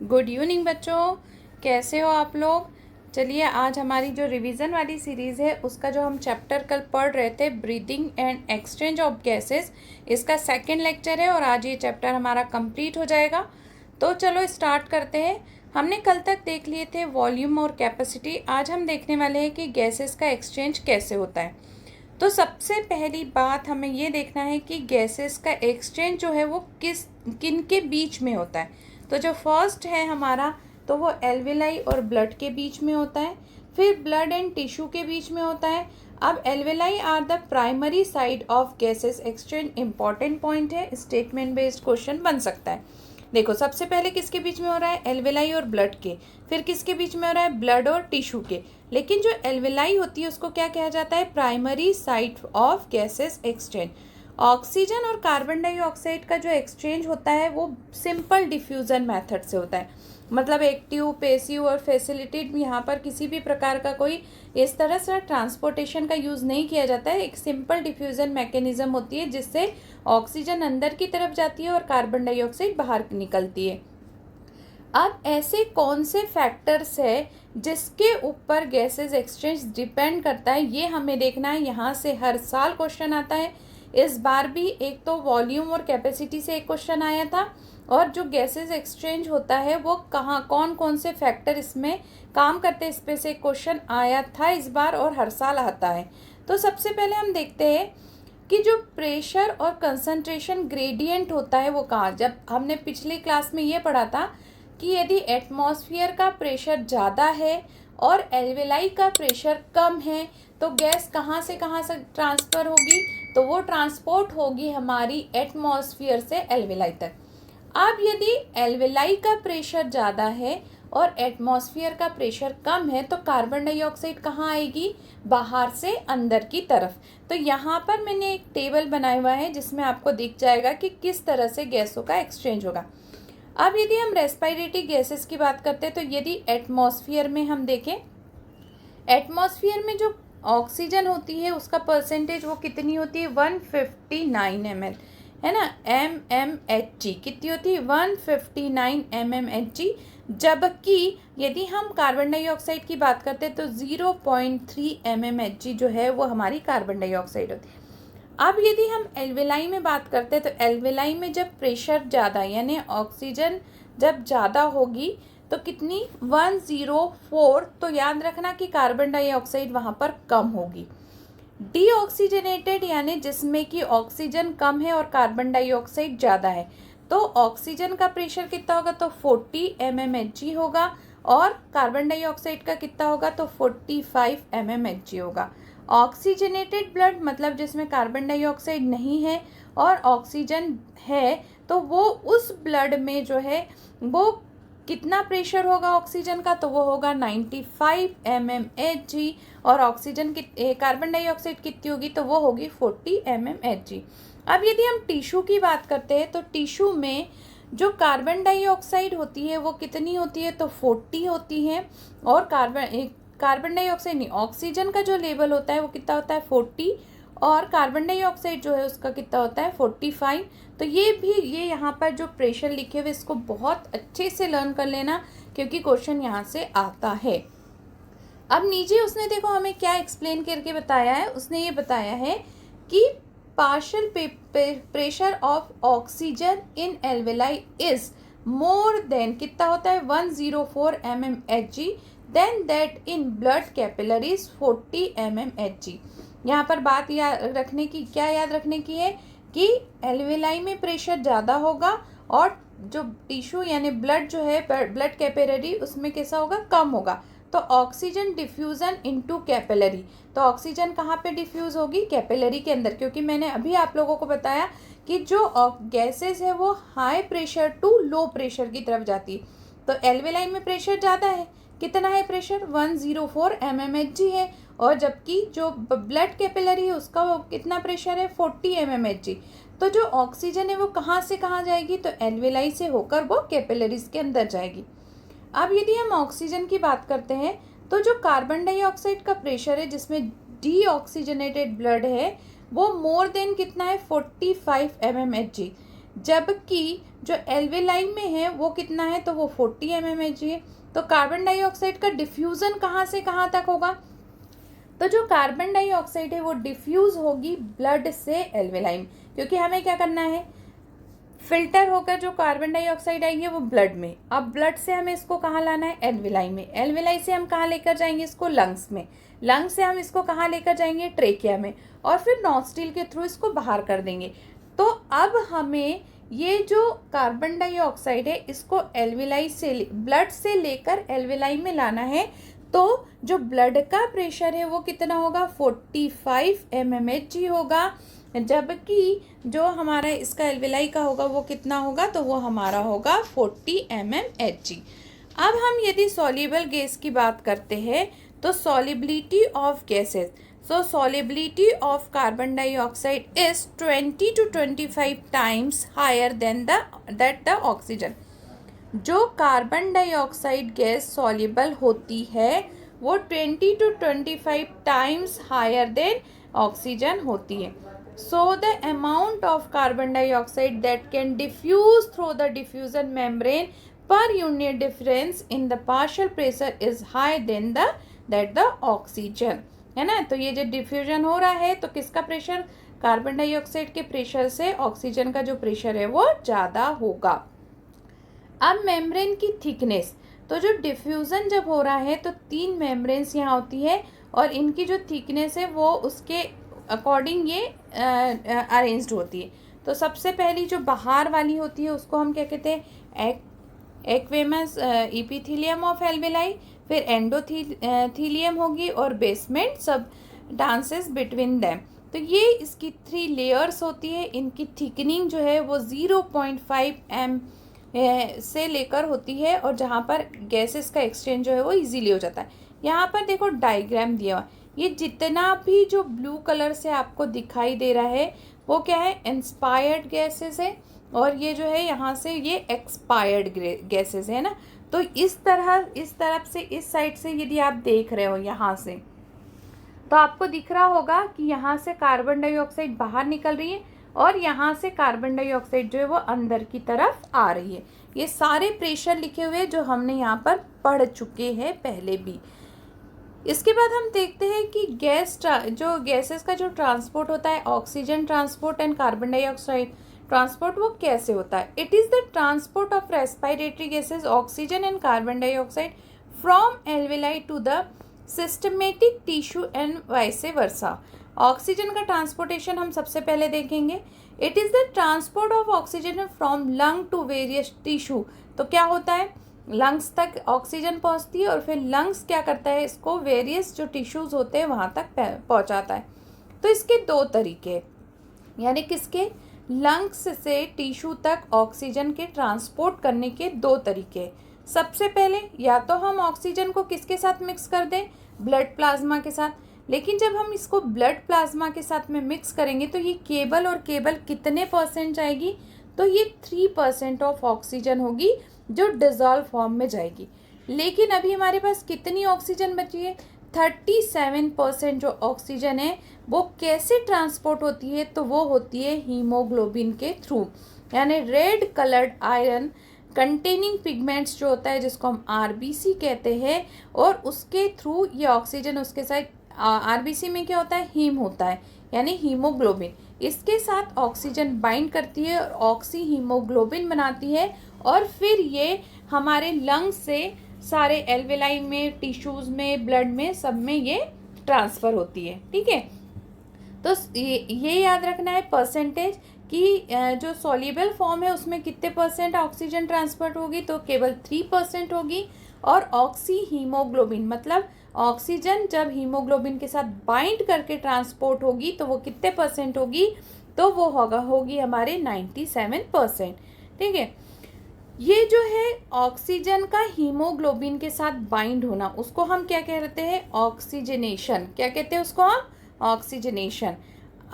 Good evening बच्चों, कैसे हो आप लोग। चलिए आज हमारी जो रिवीजन वाली सीरीज़ है उसका जो हम चैप्टर कल पढ़ रहे थे breathing and exchange of gases, इसका सेकंड लेक्चर है और आज ये चैप्टर हमारा कंप्लीट हो जाएगा। तो चलो स्टार्ट करते हैं। हमने कल तक देख लिए थे वॉल्यूम और कैपेसिटी। आज हम देखने वाले हैं कि गैसेस का एक्सचेंज कैसे होता है। तो सबसे पहली बात हमें ये देखना है कि गैसेस का एक्सचेंज जो है वो किन के बीच में होता है। तो जो फर्स्ट है हमारा, तो वो एल्वेलाई और ब्लड के बीच में होता है, फिर ब्लड एंड टिश्यू के बीच में होता है। अब alveoli are the primary side of gases exchange important point है, स्टेटमेंट बेस्ड क्वेश्चन बन सकता है। देखो सबसे पहले किसके बीच में हो रहा है, एल्वेलाई और ब्लड के, फिर किसके बीच में हो रहा है, ब्लड और टिश्यू के। लेकिन जो एल्वेलाई होती है उसको क्या कहा जाता है, primary site of gases exchange. Oxygen और कार्बन डाइऑक्साइड का जो एक्सचेंज होता है वो सिंपल डिफ्यूजन मेथड से होता है। मतलब एक्टिव, पैसिव और फैसिलिटेड, यहाँ पर किसी भी प्रकार का कोई इस तरह से ट्रांसपोर्टेशन का यूज़ नहीं किया जाता है। एक सिंपल डिफ्यूजन मैकेनिज्म होती है जिससे ऑक्सीजन अंदर की तरफ जाती है और कार्बन डाइऑक्साइड बाहर निकलती है। अब ऐसे कौन से फैक्टर्स है जिसके ऊपर गैसेस एक्सचेंज डिपेंड करता है, ये हमें देखना है। यहाँ से हर साल क्वेश्चन आता है। इस बार भी एक तो वॉल्यूम और कैपेसिटी से एक क्वेश्चन आया था, और जो गैसेस एक्सचेंज होता है वो कौन कौन से फैक्टर इसमें काम करते हैं, इस पे से एक क्वेश्चन आया था इस बार और हर साल आता है। तो सबसे पहले हम देखते हैं कि जो प्रेशर और कंसंट्रेशन ग्रेडियंट होता है वो कहाँ। जब हमने पिछली क्लास में ये पढ़ा था कि यदि एटमॉस्फेयर का प्रेशर ज़्यादा है और एल्वेलाई का प्रेशर कम है तो गैस कहाँ से ट्रांसफ़र होगी, तो वो ट्रांसपोर्ट होगी हमारी एटमॉस्फेयर से एल्वेलाई तक। अब यदि एल्वेलाई का प्रेशर ज़्यादा है और एटमॉस्फेयर का प्रेशर कम है तो कार्बन डाइऑक्साइड कहाँ आएगी, बाहर से अंदर की तरफ। तो यहाँ पर मैंने एक टेबल बनाया हुआ है जिसमें आपको दिख जाएगा कि किस तरह से गैसों का एक्सचेंज होगा। अब यदि हम रेस्पिरेटरी गैसेस की बात करते हैं तो यदि एटमॉस्फेयर में हम देखें, एटमॉस्फेयर में जो ऑक्सीजन होती है उसका परसेंटेज वो कितनी होती है, 159 ml, है ना। mmHg कितनी होती है, 159 mmHg। जबकि यदि हम कार्बन डाइऑक्साइड की बात करते हैं तो 0.3 mmHg जो है वो हमारी कार्बन डाइऑक्साइड होती है। अब यदि हम एल्वेलाई में बात करते हैं तो एल्वेलाई में जब प्रेशर ज़्यादा यानी ऑक्सीजन जब ज़्यादा होगी तो कितनी, 104, तो याद रखना कि कार्बन डाइऑक्साइड वहाँ पर कम होगी। डीऑक्सीजनेटेड यानी जिसमें कि ऑक्सीजन कम है और कार्बन डाइऑक्साइड ज़्यादा है, तो ऑक्सीजन का प्रेशर कितना होगा, तो 40 mmHg होगा, और कार्बन डाइऑक्साइड का कितना होगा, तो 45 mmHg होगा। ऑक्सीजनेटेड ब्लड मतलब जिसमें कार्बन डाइऑक्साइड नहीं है और ऑक्सीजन है, तो वो उस ब्लड में जो है वो कितना प्रेशर होगा ऑक्सीजन का, तो वो होगा 95 mmHg, और ऑक्सीजन की कार्बन डाइऑक्साइड कितनी होगी, तो वो होगी 40 mmHg। अब यदि हम टिश्यू की बात करते हैं तो टिश्यू में जो कार्बन डाइऑक्साइड होती है वो कितनी होती है, तो 40 होती है, और कार्बन डाइऑक्साइड नहीं, ऑक्सीजन का जो लेवल होता है वो कितना होता है, 40, और कार्बन डाइऑक्साइड जो है उसका कितना होता है, 45। तो ये यहाँ पर जो प्रेशर लिखे हुए इसको बहुत अच्छे से लर्न कर लेना क्योंकि क्वेश्चन यहाँ से आता है। अब नीचे उसने देखो हमें क्या एक्सप्लेन करके बताया है, उसने ये बताया है कि partial pressure of oxygen in alveoli is more than कितना होता है, 104 mmHg, then that in blood capillaries 40 mmHg। यहाँ पर बात याद रखने की, क्या याद रखने की है कि एल्वेलाई में प्रेशर ज़्यादा होगा और जो टिश्यू यानी ब्लड जो है, ब्लड कैपिलरी, उसमें कैसा होगा, कम होगा। तो ऑक्सीजन डिफ्यूज़न इनटू कैपिलरी, तो ऑक्सीजन कहाँ पे डिफ्यूज़ होगी, कैपिलरी के अंदर, क्योंकि मैंने अभी आप लोगों को बताया कि जो गैसेस है वो high pressure to low pressure की तरफ जाती है। तो एल्वेलाई में प्रेशर ज़्यादा है, कितना है प्रेशर, 104 mmHg है, और जबकि जो ब्लड कैपिलरी है उसका वो कितना प्रेशर है, 40 mmHg। तो जो ऑक्सीजन है वो कहाँ से कहाँ जाएगी, तो एल्वेलाई से होकर वो कैपिलरीज के अंदर जाएगी। अब यदि हम ऑक्सीजन की बात करते हैं तो जो कार्बन डाइऑक्साइड का प्रेशर है जिसमें डीऑक्सीजनेटेड ब्लड है वो मोर देन कितना है, 45 mmHg। जबकि जो एल्वेलाई में है वो कितना है, तो वो 40 mmHg है। तो कार्बन डाइऑक्साइड का डिफ्यूज़न कहाँ से कहाँ तक होगा, तो जो कार्बन डाइऑक्साइड है वो डिफ्यूज़ होगी ब्लड से एल्वेलाई में, क्योंकि हमें क्या करना है, फिल्टर होकर जो कार्बन डाइऑक्साइड आई है वो ब्लड में, अब ब्लड से हमें इसको कहाँ लाना है, एल्वेलाई में, एल्वेलाई से हम कहाँ लेकर जाएंगे इसको, लंग्स में, लंग्स से हम इसको कहाँ लेकर जाएंगे, ट्रेकिया में, और फिर नॉस्ट्रिल के थ्रू इसको बाहर कर देंगे। तो अब हमें ये जो कार्बन डाइऑक्साइड है इसको एल्वेलाई से, ब्लड से लेकर एल्वेलाई में लाना है। तो जो ब्लड का प्रेशर है वो कितना होगा, 45 mmHg होगा, जबकि जो हमारा इसका एल्वेलाई का होगा वो कितना होगा, तो वो हमारा होगा 40 mmHg। अब हम यदि सॉल्युबल गैस की बात करते हैं तो solubility of gases, so solubility of carbon dioxide is 20 to 25 times higher than the oxygen. जो कार्बन डाइऑक्साइड गैस सॉल्युबल होती है वो 20 to 25 times higher than oxygen होती है। So the amount of carbon dioxide that can diffuse through the diffusion membrane per unit difference in the partial pressure is higher than the oxygen, है ना। तो ये जो डिफ्यूजन हो रहा है तो किसका प्रेशर, कार्बन डाइऑक्साइड के प्रेशर से ऑक्सीजन का जो प्रेशर है वो ज़्यादा होगा। अब मेम्ब्रेन की थिकनेस, तो जो डिफ्यूज़न जब हो रहा है तो 3 मेम्ब्रेन्स यहाँ होती है और इनकी जो थिकनेस है वो उसके अकॉर्डिंग ये अरेंज्ड होती है। तो सबसे पहली जो बाहर वाली होती है उसको हम क्या कहते हैं, एक्वेमस इपीथीलियम ऑफ एल्वेलाई, फिर एंडोथीलियम होगी और बेसमेंट सब डांसेस बिटवीन दैम। तो ये इसकी 3 लेयर्स होती है, इनकी थिकनिंग जो है वो 0.5 m से लेकर होती है और जहाँ पर गैसेस का एक्सचेंज जो है वो इजीली हो जाता है। यहाँ पर देखो डायग्राम दिया हुआ, ये जितना भी जो ब्लू कलर से आपको दिखाई दे रहा है वो क्या है, इंस्पायर्ड गैसेस है, और ये जो है यहाँ से ये एक्सपायर्ड गैसेस है ना। तो इस तरफ से इस साइड से यदि आप देख रहे हो यहाँ से, तो आपको दिख रहा होगा कि यहाँ से कार्बन डाइऑक्साइड बाहर निकल रही है और यहाँ से कार्बन डाइऑक्साइड जो है वो अंदर की तरफ आ रही है। ये सारे प्रेशर लिखे हुए जो हमने यहाँ पर पढ़ चुके हैं पहले भी। इसके बाद हम देखते हैं कि जो गैसेस का जो ट्रांसपोर्ट होता है, oxygen transport and carbon dioxide transport, वो कैसे होता है। It is the transport of respiratory gases oxygen and carbon dioxide from alveoli to the systematic tissue and vice versa. Oxygen का ट्रांसपोर्टेशन हम सबसे पहले देखेंगे। It is the transport of oxygen from lung to various tissue. तो क्या होता है, lungs तक ऑक्सीजन पहुंचती है और फिर लंग्स क्या करता है, इसको वेरियस जो टिश्यूज़ होते हैं वहाँ तक पहुँचाता है। तो इसके 2 तरीके, यानी किसके, लंग्स से टिश्यू तक ऑक्सीजन के ट्रांसपोर्ट करने के 2 तरीके। सबसे पहले या तो हम ऑक्सीजन को किसके साथ मिक्स कर दें, ब्लड प्लाज्मा के साथ, लेकिन जब हम इसको ब्लड प्लाज्मा के साथ में मिक्स करेंगे तो ये केवल और केवल कितने % जाएगी, तो ये 3% ऑफ ऑक्सीजन होगी जो डिज़ोल्व फॉर्म में जाएगी। लेकिन अभी हमारे पास कितनी ऑक्सीजन बची है, 37% जो ऑक्सीजन है वो कैसे ट्रांसपोर्ट होती है, तो वो होती है हीमोग्लोबिन के थ्रू, यानी red coloured iron containing pigments जो होता है जिसको हम आरबीसी कहते हैं, और उसके थ्रू ये ऑक्सीजन उसके साथ, आरबीसी में क्या होता है, हीम होता है यानी हीमोग्लोबिन, इसके साथ ऑक्सीजन बाइंड करती है और ऑक्सी हीमोग्लोबिन बनाती है, और फिर ये हमारे लंग्स से सारे एल्वेलाई में, टिश्यूज़ में, ब्लड में, सब में ये ट्रांसफ़र होती है। ठीक है, तो ये याद रखना है परसेंटेज कि जो सॉल्युबल फॉर्म है उसमें कितने % ऑक्सीजन ट्रांसपोर्ट होगी, तो केवल 3% होगी। और ऑक्सी हीमोग्लोबिन मतलब ऑक्सीजन जब हीमोग्लोबिन के साथ बाइंड करके ट्रांसपोर्ट होगी तो वो कितने % होगी, तो वो होगी हमारे 97%। ठीक है, ये जो है ऑक्सीजन का हीमोग्लोबिन के साथ बाइंड होना, उसको हम क्या कहते हैं, ऑक्सीजनेशन। क्या कहते हैं उसको हम, ऑक्सीजनेशन।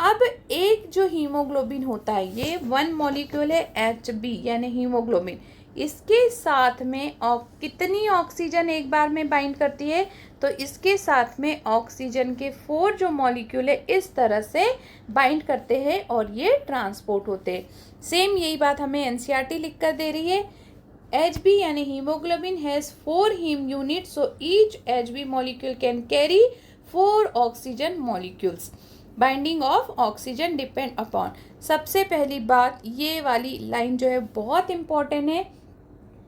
अब एक जो हीमोग्लोबिन होता है ये 1 मॉलिक्यूल है HB यानी हीमोग्लोबिन, इसके साथ में कितनी ऑक्सीजन एक बार में बाइंड करती है, तो इसके साथ में ऑक्सीजन के 4 जो मॉलिक्यूल है इस तरह से बाइंड करते हैं और ये ट्रांसपोर्ट होते हैं। सेम यही बात हमें एनसीईआरटी लिख कर दे रही है। Hb यानी haemoglobin has 4 haem unit, so each Hb molecule can carry 4 oxygen molecules. Binding of oxygen depend upon, सबसे पहली बात ये वाली लाइन जो है बहुत इम्पॉर्टेंट है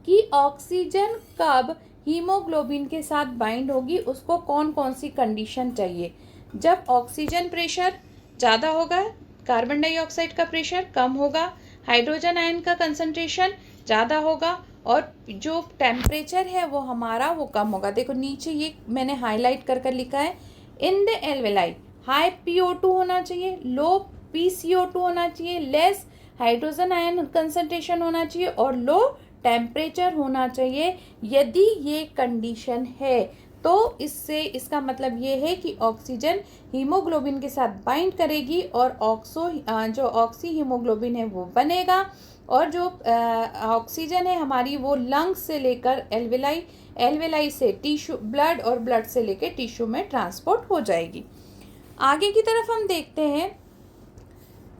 कि ऑक्सीजन कब हीमोग्लोबिन के साथ बाइंड होगी, उसको कौन कौन सी कंडीशन चाहिए। जब ऑक्सीजन प्रेशर ज़्यादा होगा, कार्बन डाइऑक्साइड का प्रेशर कम होगा, हाइड्रोजन आयन का कंसंट्रेशन ज़्यादा होगा और जो टेम्परेचर है वो हमारा वो कम होगा। देखो नीचे ये मैंने हाईलाइट कर कर लिखा है, in the alveoli high PO2 होना चाहिए, लो PCO2 होना चाहिए, लेस हाइड्रोजन आयन कंसंट्रेशन होना चाहिए और लो टेम्परेचर होना चाहिए। यदि ये कंडीशन है तो इससे इसका मतलब ये है कि ऑक्सीजन हीमोग्लोबिन के साथ बाइंड करेगी और जो ऑक्सी हीमोग्लोबिन है वो बनेगा और जो ऑक्सीजन है हमारी वो लंग्स से लेकर एल्वेलाई से टिश्यू, ब्लड और ब्लड से लेकर टिश्यू में ट्रांसपोर्ट हो जाएगी। आगे की तरफ हम देखते हैं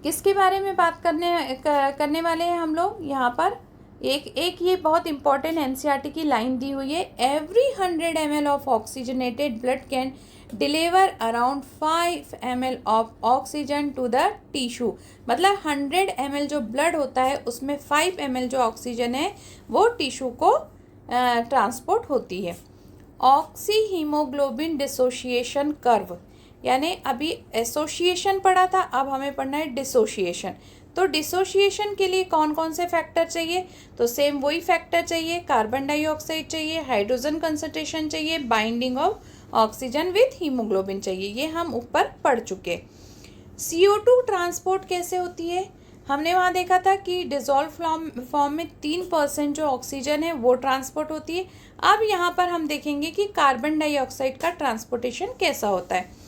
किसके बारे में बात करने वाले हैं हम लोग। यहाँ पर एक ये बहुत इंपॉर्टेंट एनसीईआरटी की लाइन दी हुई है, every 100 ml of oxygenated blood can deliver around 5 ml of oxygen to the tissue. मतलब 100 ml जो ब्लड होता है उसमें 5 ml जो ऑक्सीजन है वो टिश्यू को ट्रांसपोर्ट होती है। ऑक्सी हीमोग्लोबिन डिसोशिएशन कर्व, यानी अभी एसोसिएशन पढ़ा था, अब हमें पढ़ना है डिसोशिएशन। तो डिसोशिएशन के लिए कौन कौन से फैक्टर चाहिए, तो सेम वही फैक्टर चाहिए, कार्बन डाइऑक्साइड चाहिए, हाइड्रोजन कंसंट्रेशन चाहिए, binding of oxygen with haemoglobin चाहिए, ये हम ऊपर पढ़ चुके। CO2 ट्रांसपोर्ट कैसे होती है, हमने वहाँ देखा था कि डिजॉल्व फॉर्म में 3% जो ऑक्सीजन है वो ट्रांसपोर्ट होती है। अब यहाँ पर हम देखेंगे कि कार्बन डाइऑक्साइड का ट्रांसपोर्टेशन कैसा होता है।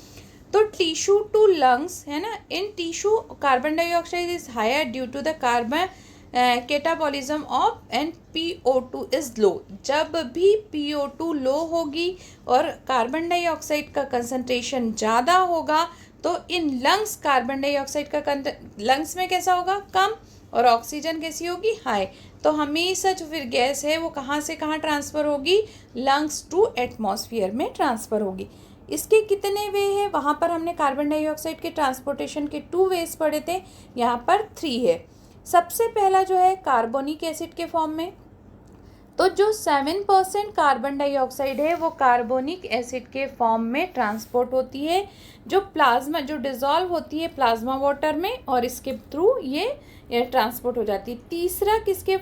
तो टिश्यू टू लंग्स है ना, in tissue carbon dioxide is higher due to the carbon catabolism of and PO2 is low. जब भी PO2 लो होगी और कार्बन डाइऑक्साइड का कंसंट्रेशन ज़्यादा होगा तो इन लंग्स कार्बन डाइऑक्साइड का लंग्स में कैसा होगा, कम, और ऑक्सीजन कैसी होगी, हाई। तो हमेशा जो फिर गैस है वो कहाँ से कहाँ ट्रांसफ़र होगी, लंग्स टू एटमॉस्फेयर में ट्रांसफ़र होगी। इसके कितने वे हैं, वहाँ पर हमने कार्बन डाइऑक्साइड के ट्रांसपोर्टेशन के 2 वेज पढ़े थे, यहाँ पर 3 है। सबसे पहला जो है कार्बोनिक एसिड के फॉर्म में, तो जो 7% कार्बन डाइऑक्साइड है वो कार्बोनिक एसिड के फॉर्म में ट्रांसपोर्ट होती है, जो प्लाज्मा जो डिज़ोल्व होती है प्लाज्मा वाटर में और इसके थ्रू ये ट्रांसपोर्ट हो जाती है।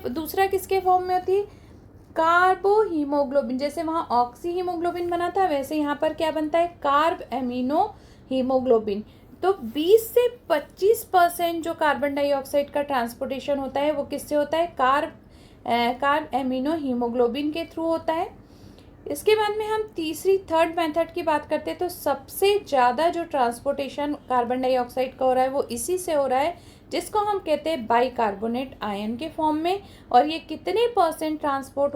दूसरा किसके फॉर्म में होती है, कार्बो हीमोग्लोबिन। जैसे वहाँ ऑक्सी हीमोग्लोबिन बना था वैसे यहाँ पर क्या बनता है, कार्ब एमिनो हीमोग्लोबिन। तो 20 से 25% जो कार्बन डाइऑक्साइड का ट्रांसपोर्टेशन होता है वो किससे होता है, कार्ब एमिनो हीमोग्लोबिन के थ्रू होता है। इसके बाद में हम थर्ड मेथड की बात करते हैं, तो सबसे ज़्यादा जो ट्रांसपोर्टेशन कार्बन डाइऑक्साइड का हो रहा है वो इसी से हो रहा है, जिसको हम कहते हैं बाइकार्बोनेट आयन के फॉर्म में। और ये कितने % ट्रांसपोर्ट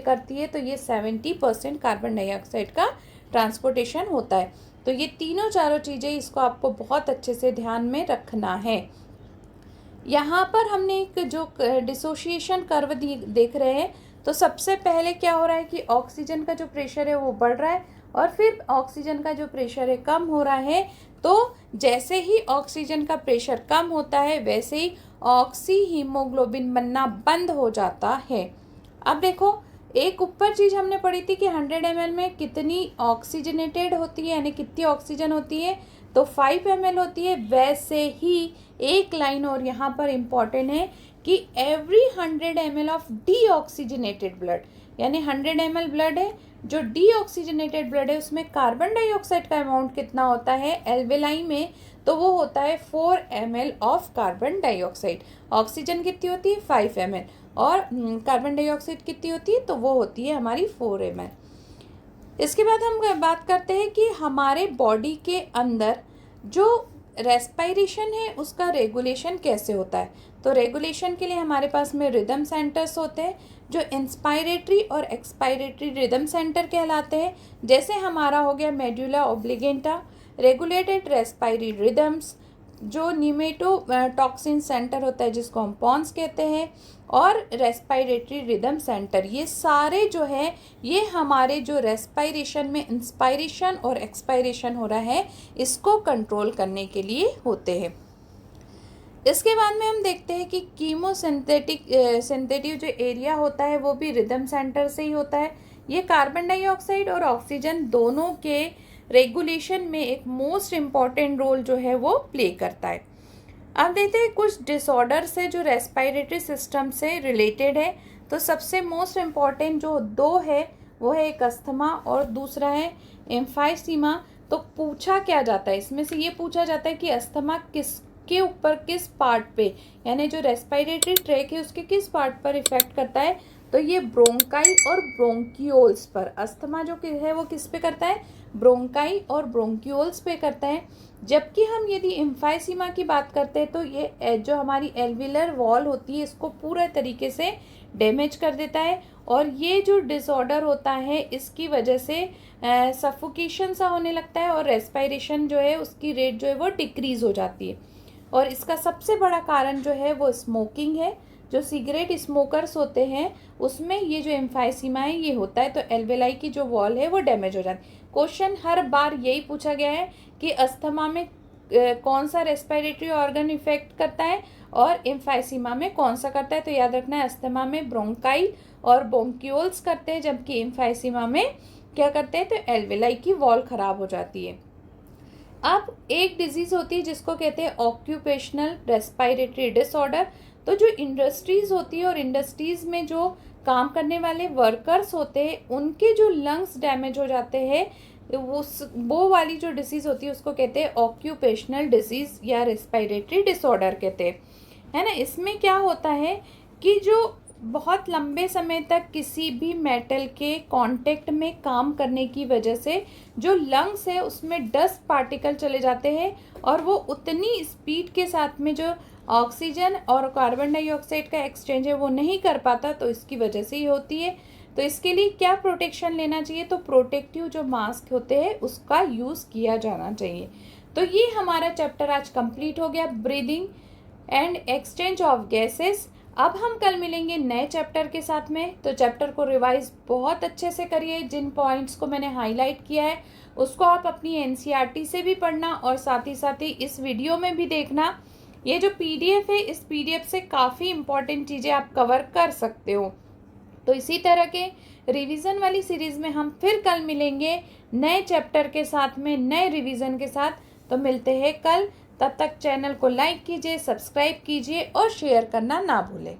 करती है, तो ये 70% कार्बन डाइऑक्साइड का ट्रांसपोर्टेशन होता है। तो ये तीनों चारों चीज़ें इसको आपको बहुत अच्छे से ध्यान में रखना है। यहाँ पर हमने एक जो डिसोशिएशन कर्व देख रहे हैं, तो सबसे पहले क्या हो रहा है कि ऑक्सीजन का जो प्रेशर है वो बढ़ रहा है और फिर ऑक्सीजन का जो प्रेशर है कम हो रहा है। तो जैसे ही ऑक्सीजन का प्रेशर कम होता है वैसे ही ऑक्सी हीमोग्लोबिन बनना बंद हो जाता है। अब देखो, एक ऊपर चीज़ हमने पढ़ी थी कि 100 ml में कितनी ऑक्सीजनेटेड होती है, यानी कितनी ऑक्सीजन होती है, तो 5 ml होती है। वैसे ही एक लाइन और यहाँ पर इम्पॉर्टेंट है कि every 100 ml of deoxygenated blood, यानी 100 ml ब्लड है, जो डीऑक्सीजनेटेड ब्लड है उसमें कार्बन डाइऑक्साइड का अमाउंट कितना होता है एल्वेलाई में, तो वो होता है 4 ml of carbon dioxide. Oxygen कितनी होती है 5 ml और कार्बन डाइऑक्साइड कितनी होती है, तो वो होती है हमारी 4 ml। इसके बाद हम बात करते हैं कि हमारे बॉडी के अंदर जो रेस्पायरेशन है उसका रेगुलेशन कैसे होता है। तो रेगुलेशन के लिए हमारे पास में रिदम सेंटर्स होते हैं जो इंस्पायरेटरी और एक्सपायरेटरी रिदम सेंटर कहलाते हैं। जैसे हमारा हो गया मेडुला ऑब्लिगेंटा, रेगुलेटेड रेस्पायरी रिदम्स, जो न्यूमेटोटॉक्सिन सेंटर होता है जिसको हम पॉन्स कहते हैं, और रेस्पायरेटरी रिदम सेंटर। ये सारे जो है ये हमारे जो रेस्पायरेशन में इंस्पायरेशन और एक्सपायरेशन हो रहा है इसको कंट्रोल करने के लिए होते हैं। इसके बाद में हम देखते हैं कि सिंथेटिव जो एरिया होता है वो भी रिदम सेंटर से ही होता है। ये कार्बन डाइऑक्साइड और ऑक्सीजन दोनों के रेगुलेशन में एक मोस्ट इम्पॉर्टेंट रोल जो है वो प्ले करता है। अब देखते हैं कुछ डिसऑर्डर से जो रेस्पायरेटरी सिस्टम से रिलेटेड है। तो सबसे मोस्ट इम्पॉर्टेंट जो दो है वो है एक अस्थमा और दूसरा है एम्फाइसीमा। तो पूछा क्या जाता है इसमें से, ये पूछा जाता है कि अस्थमा किसके ऊपर किस पार्ट पे, यानी जो रेस्पायरेटरी ट्रैक है उसके किस पार्ट पर इफेक्ट करता है। तो ये ब्रोंकाई और ब्रोंकियोल्स पर, अस्थमा जो है वो किस पे करता है, ब्रोंकाई और ब्रोंकियोल्स पे करता है। जबकि हम यदि एम्फाइसीमा की बात करते हैं तो ये जो हमारी एल्विलर वॉल होती है इसको पूरा तरीके से डैमेज कर देता है, और ये जो डिसऑर्डर होता है इसकी वजह से सफोकेशन सा होने लगता है और रेस्पायरेशन जो है उसकी रेट जो है वो डिक्रीज़ हो जाती है। और इसका सबसे बड़ा कारण जो है वो स्मोकिंग है। जो सिगरेट स्मोकर्स होते हैं उसमें ये जो एम्फाइसीमा है ये होता है, तो एल्वेलाई की जो वॉल है वो डैमेज हो जाती है। क्वेश्चन हर बार यही पूछा गया है कि अस्थमा में कौन सा रेस्पिरेटरी ऑर्गन इफेक्ट करता है और एम्फाइसीमा में कौन सा करता है। तो याद रखना है, अस्थमा में ब्रोंकाई और ब्रोंकियोल्स करते हैं, जबकि एम्फाइसीमा में क्या करते हैं, तो एल्वेलाई की वॉल खराब हो जाती है। अब एक डिजीज़ होती है जिसको कहते हैं ऑक्यूपेशनल रेस्पिरेटरी डिसऑर्डर। तो जो इंडस्ट्रीज़ होती है और इंडस्ट्रीज़ में जो काम करने वाले वर्कर्स होते हैं उनके जो लंग्स डैमेज हो जाते हैं, वो वाली जो डिसीज़ होती है उसको कहते हैं ऑक्यूपेशनल डिसीज़ या रेस्पिरेटरी डिसऑर्डर कहते हैं, है ना। इसमें क्या होता है कि जो बहुत लंबे समय तक किसी भी मेटल के कांटेक्ट में काम करने की वजह से जो लंग्स है उसमें डस्ट पार्टिकल चले जाते हैं और वो उतनी स्पीड के साथ में जो ऑक्सीजन और कार्बन डाइऑक्साइड का एक्सचेंज है वो नहीं कर पाता, तो इसकी वजह से ही होती है। तो इसके लिए क्या प्रोटेक्शन लेना चाहिए, तो प्रोटेक्टिव जो मास्क होते हैं उसका यूज़ किया जाना चाहिए। तो ये हमारा चैप्टर आज कंप्लीट हो गया, breathing and exchange of gases. अब हम कल मिलेंगे नए चैप्टर के साथ में। तो चैप्टर को रिवाइज बहुत अच्छे से करिए, जिन पॉइंट्स को मैंने हाईलाइट किया है उसको आप अपनी एनसीईआरटी से भी पढ़ना और साथ ही इस वीडियो में भी देखना। ये जो पीडीएफ है इस पीडीएफ से काफ़ी इंपॉर्टेंट चीज़ें आप कवर कर सकते हो। तो इसी तरह के रिवीजन वाली सीरीज़ में हम फिर कल मिलेंगे नए चैप्टर के साथ में, नए रिवीजन के साथ। तो मिलते हैं कल, तब तक चैनल को लाइक कीजिए, सब्सक्राइब कीजिए और शेयर करना ना भूलें।